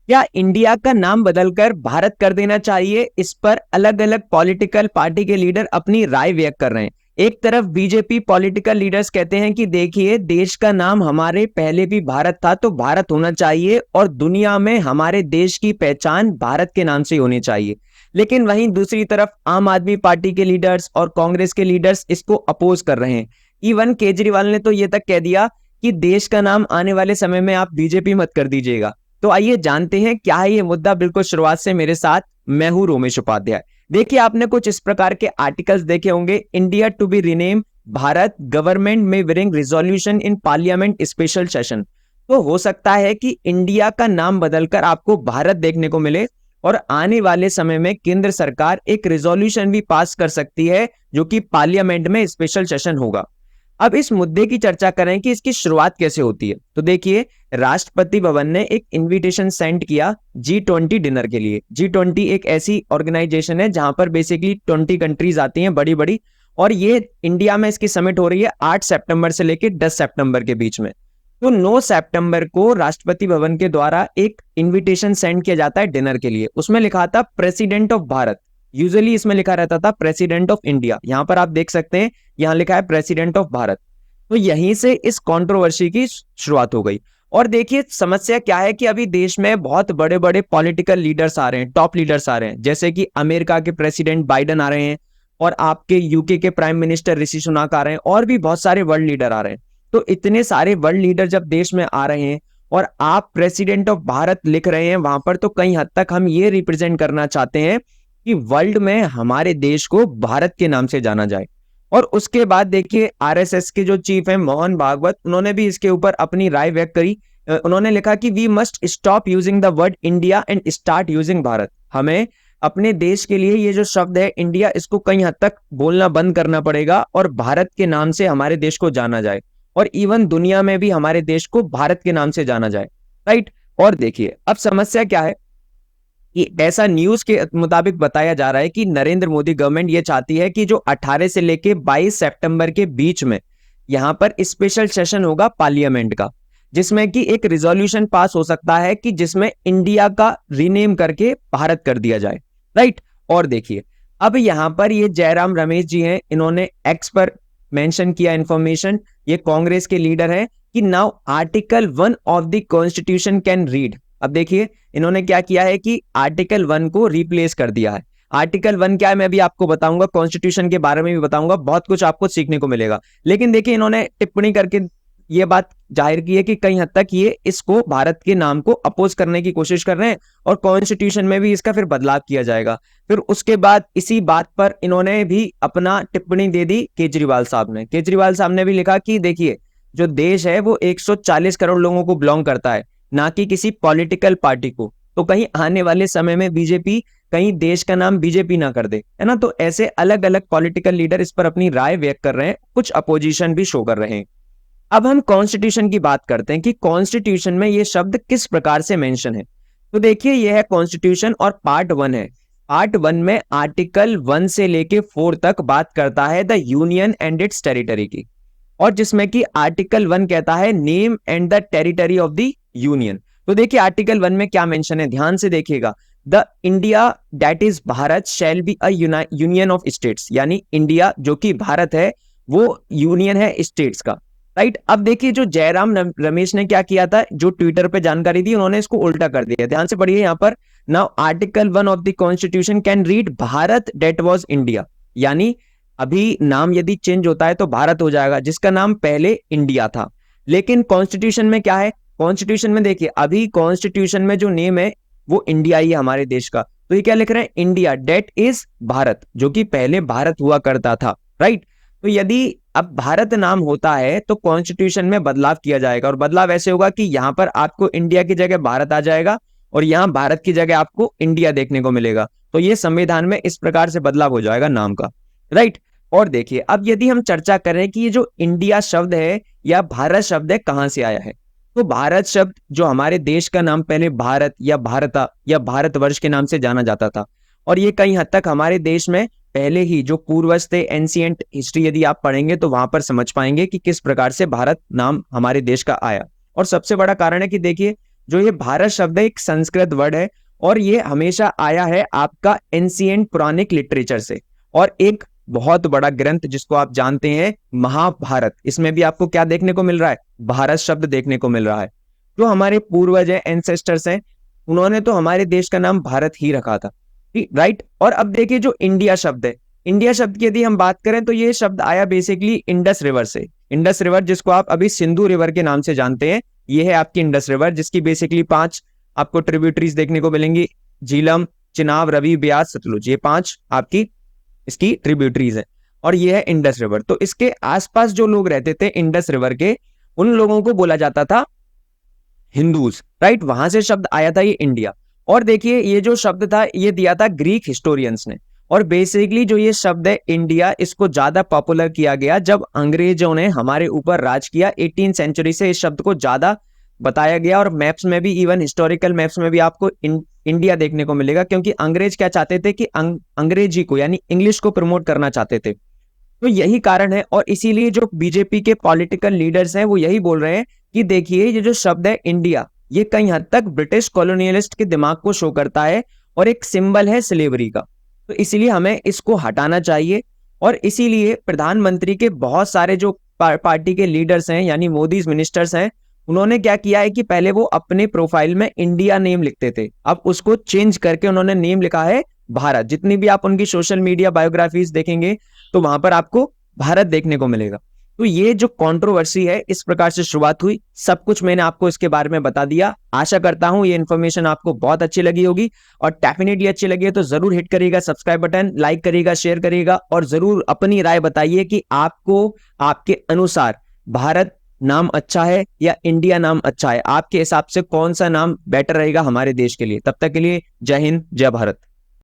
क्या इंडिया का नाम बदलकर भारत कर देना चाहिए? इस पर अलग अलग पॉलिटिकल पार्टी के लीडर अपनी राय व्यक्त कर रहे हैं। एक तरफ बीजेपी पॉलिटिकल लीडर्स कहते हैं कि देखिए, देश का नाम हमारे पहले भी भारत था तो भारत होना चाहिए और दुनिया में हमारे देश की पहचान भारत के नाम से होनी चाहिए। लेकिन वहीं दूसरी तरफ आम आदमी पार्टी के लीडर्स और कांग्रेस के लीडर्स इसको अपोज कर रहे हैं। इवन केजरीवाल ने तो ये तक कह दिया कि देश का नाम आने वाले समय में आप बीजेपी मत कर दीजिएगा। तो आइए जानते हैं क्या है ये मुद्दा। बिल्कुल शुरुआत से मेरे साथ, मैं हूं रोमेश उपाध्याय। देखिए, आपने कुछ इस प्रकार के आर्टिकल्स देखे होंगे। India to be rename Bharat, government may bring resolution in parliament special session. तो हो सकता है कि इंडिया का नाम बदलकर आपको भारत देखने को मिले और आने वाले समय में केंद्र सरकार एक रिजोल्यूशन भी पास कर सकती है जो कि पार्लियामेंट में स्पेशल सेशन होगा। अब इस मुद्दे की चर्चा करें कि इसकी शुरुआत कैसे होती है। तो देखिए, राष्ट्रपति भवन ने एक इनविटेशन सेंड किया G20 डिनर के लिए। G20 एक ऐसी ऑर्गेनाइजेशन है जहां पर बेसिकली 20 कंट्रीज आती हैं बड़ी बड़ी, और ये इंडिया में इसकी समिट हो रही है 8 सितंबर से लेकर 10 सितंबर के बीच में। तो 9 सितंबर को राष्ट्रपति भवन के द्वारा एक इनविटेशन सेंड किया जाता है डिनर के लिए। उसमें लिखा था प्रेसिडेंट ऑफ भारत। यूजुअली इसमें लिखा रहता था प्रेसिडेंट ऑफ इंडिया। यहां पर आप देख सकते हैं, यहां लिखा है प्रेसिडेंट ऑफ भारत। तो यहीं से इस कंट्रोवर्सी की शुरुआत हो गई। और देखिए, समस्या क्या है कि अभी देश में बहुत बड़े बड़े पॉलिटिकल लीडर्स आ रहे हैं, टॉप लीडर्स आ रहे हैं, जैसे कि अमेरिका के प्रेसिडेंट बाइडेन आ रहे हैं और आपके यूके के प्राइम मिनिस्टर ऋषि सुनाक आ रहे हैं और भी बहुत सारे वर्ल्ड लीडर आ रहे हैं। तो इतने सारे वर्ल्ड लीडर जब देश में आ रहे हैं और आप प्रेसिडेंट ऑफ भारत लिख रहे हैं वहां पर, तो कई हद तक हम ये रिप्रेजेंट करना चाहते हैं कि वर्ल्ड में हमारे देश को भारत के नाम से जाना जाए। और उसके बाद देखिए, आरएसएस के जो चीफ हैं मोहन भागवत, उन्होंने भी इसके ऊपर अपनी राय व्यक्त करी। उन्होंने लिखा कि we must stop using the word India and start using Bharat. हमें अपने देश के लिए ये जो शब्द है इंडिया, इसको कई हद तक बोलना बंद करना पड़ेगा और भारत के नाम से हमारे देश को जाना जाए, और इवन दुनिया में भी हमारे देश को भारत के नाम से जाना जाए। राइट। और देखिए, अब समस्या क्या है कि ऐसा न्यूज के मुताबिक बताया जा रहा है कि नरेंद्र मोदी गवर्नमेंट ये चाहती है कि जो 18 से लेके 22 सितंबर के बीच में यहां पर स्पेशल सेशन होगा पार्लियामेंट का, जिसमें कि एक रिजोल्यूशन पास हो सकता है कि जिसमें इंडिया का रीनेम करके भारत कर दिया जाए। राइट। और देखिए, अब यहां पर ये जयराम रमेश जी हैं, इन्होंने एक्स पर मेंशन किया इंफॉर्मेशन, ये कांग्रेस के लीडर हैं, कि now article 1 of the constitution can read. अब देखिए, इन्होंने क्या किया है कि आर्टिकल 1 को रिप्लेस कर दिया है। आर्टिकल 1 क्या है मैं भी आपको बताऊंगा, कॉन्स्टिट्यूशन के बारे में भी बताऊंगा, बहुत कुछ आपको सीखने को मिलेगा। लेकिन देखिए, इन्होंने टिप्पणी करके ये बात जाहिर की है कि कई हद तक ये इसको भारत के नाम को अपोज करने की कोशिश कर रहे हैं और कॉन्स्टिट्यूशन में भी इसका फिर बदलाव किया जाएगा। फिर उसके बाद इसी बात पर इन्होंने भी अपना टिप्पणी दे दी केजरीवाल साहब ने। केजरीवाल साहब ने भी लिखा कि देखिए, जो देश है वो 140 करोड़ लोगों को बिलोंग करता है, ना कि किसी पॉलिटिकल पार्टी को। तो कहीं आने वाले समय में बीजेपी कहीं देश का नाम बीजेपी ना कर दे, है ना। तो ऐसे अलग अलग पॉलिटिकल लीडर इस पर अपनी राय व्यक्त कर रहे हैं, कुछ अपोजिशन भी शो कर रहे हैं। अब हम कॉन्स्टिट्यूशन की बात करते हैं कि कॉन्स्टिट्यूशन में ये शब्द किस प्रकार से मेंशन है। तो देखिए, यह है कॉन्स्टिट्यूशन और पार्ट 1 है। पार्ट 1 में आर्टिकल 1 से लेके 4 तक बात करता है the union and it's territory की, और जिसमें कि आर्टिकल 1 कहता है name and the territory of the union. तो देखिए, आर्टिकल 1 में क्या मेंशन है, ध्यान से देखिएगा। The India that is Bharat shall be a union of states, यानी इंडिया जो कि भारत है वो यूनियन है स्टेट्स का। राइट। अब देखिए, जो जयराम रमेश ने क्या किया था, जो ट्विटर पे जानकारी दी, उन्होंने इसको उल्टा कर दिया। ध्यान से पढ़िए यहाँ पर, now article 1 of the constitution can read Bharat that was India, यानी अभी नाम यदि चेंज होता है तो भारत हो जाएगा, जिसका नाम पहले इंडिया था। लेकिन कॉन्स्टिट्यूशन में क्या है, कॉन्स्टिट्यूशन में देखिए, अभी कॉन्स्टिट्यूशन में जो नेम है वो इंडिया ही है हमारे देश का। तो ये क्या लिख रहे हैं, इंडिया डेट इज भारत, जो कि पहले भारत हुआ करता था। राइट। तो यदि अब भारत नाम होता है तो कॉन्स्टिट्यूशन में बदलाव किया जाएगा, और बदलाव ऐसे होगा कि यहां पर आपको इंडिया की जगह भारत आ जाएगा और यहां भारत की जगह आपको इंडिया देखने को मिलेगा। तो ये संविधान में इस प्रकार से बदलाव हो जाएगा नाम का। राइट। और देखिए, अब यदि हम चर्चा करें कि ये जो इंडिया शब्द है या भारत शब्द है कहां से आया है, तो भारत शब्द जो हमारे देश का नाम पहले भारत या भारता या भारतवर्ष के नाम से जाना जाता था, और ये कई हद तक हमारे देश में पहले ही जो पूर्वज थे, एंशिएंट हिस्ट्री यदि आप पढ़ेंगे तो वहां पर समझ पाएंगे कि किस प्रकार से भारत नाम हमारे देश का आया। और सबसे बड़ा कारण है कि देखिए, जो ये भारत शब्द है एक संस्कृत वर्ड है और ये हमेशा आया है आपका एंशिएंट पुरानिक लिटरेचर से। और एक बहुत बड़ा ग्रंथ जिसको आप जानते हैं महाभारत, इसमें भी आपको क्या देखने को मिल रहा है, भारत शब्द देखने को मिल रहा है। जो हमारे पूर्वज है, एंसेस्टर्स हैं, उन्होंने तो हमारे देश का नाम भारत ही रखा था, राइट। और अब देखिए जो इंडिया शब्द है, इंडिया शब्द की यदि हम बात करें तो ये शब्द आया बेसिकली इंडस रिवर से। इंडस रिवर जिसको आप अभी सिंधु रिवर के नाम से जानते हैं, ये है आपकी इंडस रिवर, जिसकी बेसिकली 5 आपको ट्रिब्यूटरीज देखने को मिलेंगी, झीलम, चिनाब, रवि, ब्यास, सतलुज, ये 5 आपकी इसकी ट्रिब्यूटरीज है। और ये है इंडस रिवर। तो इसके आसपास जो लोग रहते थे इंडस रिवर के, उन लोगों को बोला जाता था हिंदूज, राइट। वहां से शब्द आया था ये इंडिया। और देखिए ये जो शब्द था ये दिया था ग्रीक हिस्टोरियंस ने। और बेसिकली जो ये शब्द है इंडिया, इसको ज्यादा पॉपुलर किया गया जब अंग्रेजों ने हमारे ऊपर राज किया। 18th सेंचुरी से इस शब्द को ज्यादा बताया गया और मैप्स में भी, इवन हिस्टोरिकल मैप्स में भी आपको इंडिया देखने को मिलेगा, क्योंकि अंग्रेज क्या चाहते थे कि अंग्रेजी को यानी इंग्लिश को प्रमोट करना चाहते थे। तो यही कारण है और इसीलिए जो बीजेपी के पॉलिटिकल लीडर्स हैं वो यही बोल रहे हैं कि देखिए ये जो शब्द है इंडिया, ये कई हद तक ब्रिटिश कॉलोनियलिस्ट के दिमाग को शो करता है और एक सिंबल है स्लेवरी का। तो इसीलिए हमें इसको हटाना चाहिए। और इसीलिए प्रधानमंत्री के बहुत सारे जो पार्टी के लीडर्स हैं यानी मोदी मिनिस्टर्स हैं, उन्होंने क्या किया है कि पहले वो अपने प्रोफाइल में इंडिया नेम लिखते थे, अब उसको चेंज करके उन्होंने नेम लिखा है भारत। जितनी भी आप उनकी सोशल मीडिया बायोग्राफीज देखेंगे तो वहां पर आपको भारत देखने को मिलेगा। तो ये जो कंट्रोवर्सी है इस प्रकार से शुरुआत हुई। सब कुछ मैंने आपको इसके बारे में बता दिया। आशा करता हूं ये इन्फॉर्मेशन आपको बहुत अच्छी लगी होगी और डेफिनेटली अच्छी लगी है तो जरूर हिट करिएगा सब्सक्राइब बटन, लाइक करिएगा, शेयर करिएगा और जरूर अपनी राय बताइए कि आपको आपके अनुसार भारत नाम अच्छा है या इंडिया नाम अच्छा है। आपके हिसाब से कौन सा नाम बेटर रहेगा हमारे देश के लिए। तब तक के लिए जय हिंद, जय भारत।